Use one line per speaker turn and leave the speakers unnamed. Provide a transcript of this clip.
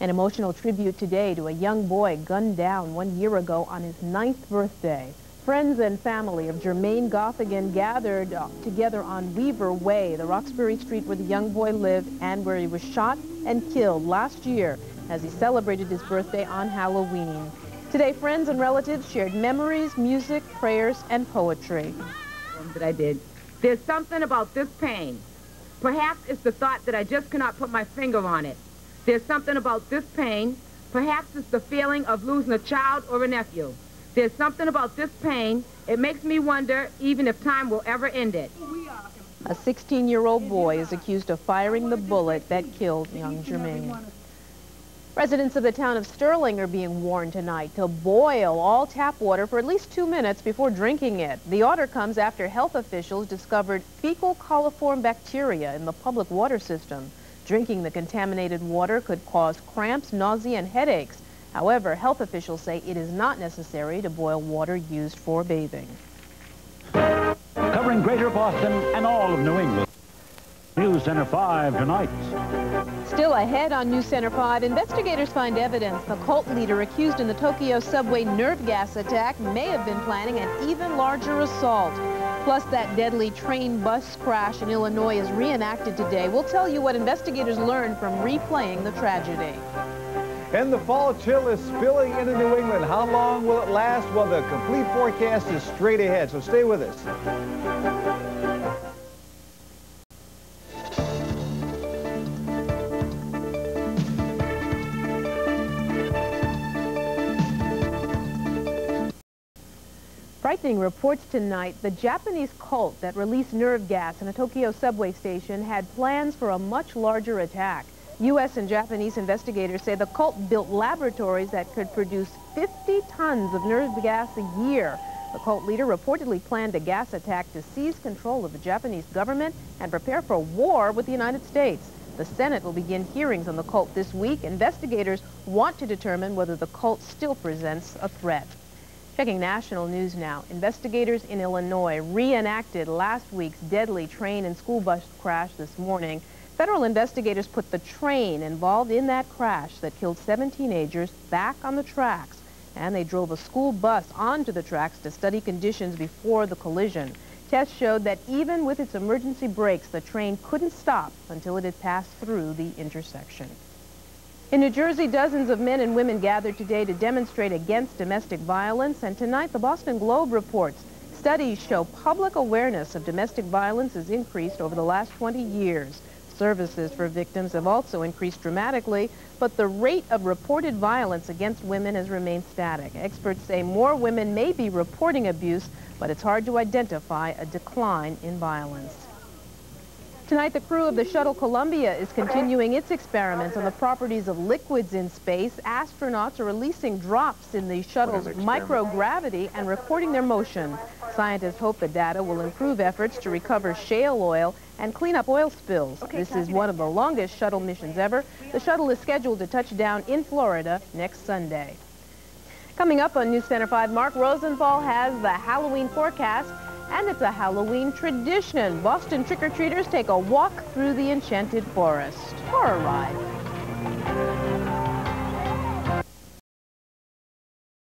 An emotional tribute today to a young boy gunned down 1 year ago on his 9th birthday. Friends and family of Jermaine Gothigan gathered together on Weaver Way, the Roxbury street where the young boy lived and where he was shot and killed last year as he celebrated his birthday on Halloween. Today, friends and relatives shared memories, music, prayers, and poetry.
That I did. There's something about this pain. Perhaps it's the thought that I just cannot put my finger on it. There's something about this pain. Perhaps it's the feeling of losing a child or a nephew. There's something about this pain. It makes me wonder even if time will ever end it.
A 16-year-old boy is accused of firing the bullet that killed young Jermaine. Residents of the town of Sterling are being warned tonight to boil all tap water for at least 2 minutes before drinking it. The order comes after health officials discovered fecal coliform bacteria in the public water system. Drinking the contaminated water could cause cramps, nausea, and headaches. However, health officials say it is not necessary to boil water used for bathing.
Covering Greater Boston and all of New England. NewsCenter 5 tonight.
Still ahead on NewsCenter 5, investigators find evidence the cult leader accused in the Tokyo subway nerve gas attack may have been planning an even larger assault. Plus, that deadly train bus crash in Illinois is reenacted today. We'll tell you what investigators learned from replaying the tragedy.
And the fall chill is spilling into New England. How long will it last? Well, the complete forecast is straight ahead, so stay with us.
Frightening reports tonight. The Japanese cult that released nerve gas in a Tokyo subway station had plans for a much larger attack. U.S. and Japanese investigators say the cult built laboratories that could produce 50 tons of nerve gas a year. The cult leader reportedly planned a gas attack to seize control of the Japanese government and prepare for war with the United States. The Senate will begin hearings on the cult this week. Investigators want to determine whether the cult still presents a threat. Checking national news now. Investigators in Illinois reenacted last week's deadly train and school bus crash this morning. Federal investigators put the train involved in that crash that killed 7 teenagers back on the tracks, and they drove a school bus onto the tracks to study conditions before the collision. Tests showed that even with its emergency brakes, the train couldn't stop until it had passed through the intersection. In New Jersey, dozens of men and women gathered today to demonstrate against domestic violence, and tonight the Boston Globe reports studies show public awareness of domestic violence has increased over the last 20 years. Services for victims have also increased dramatically, but the rate of reported violence against women has remained static. Experts say more women may be reporting abuse, but it's hard to identify a decline in violence. Tonight, the crew of the shuttle Columbia is continuing its experiments on the properties of liquids in space. Astronauts are releasing drops in the shuttle's microgravity and recording their motion. Scientists hope the data will improve efforts to recover shale oil and clean up oil spills. This is one of the longest shuttle missions ever. The shuttle is scheduled to touch down in Florida next Sunday. Coming up on NewsCenter 5, Mark Rosenthal has the Halloween forecast. And it's a Halloween tradition. Boston trick-or-treaters take a walk through the enchanted forest for a ride.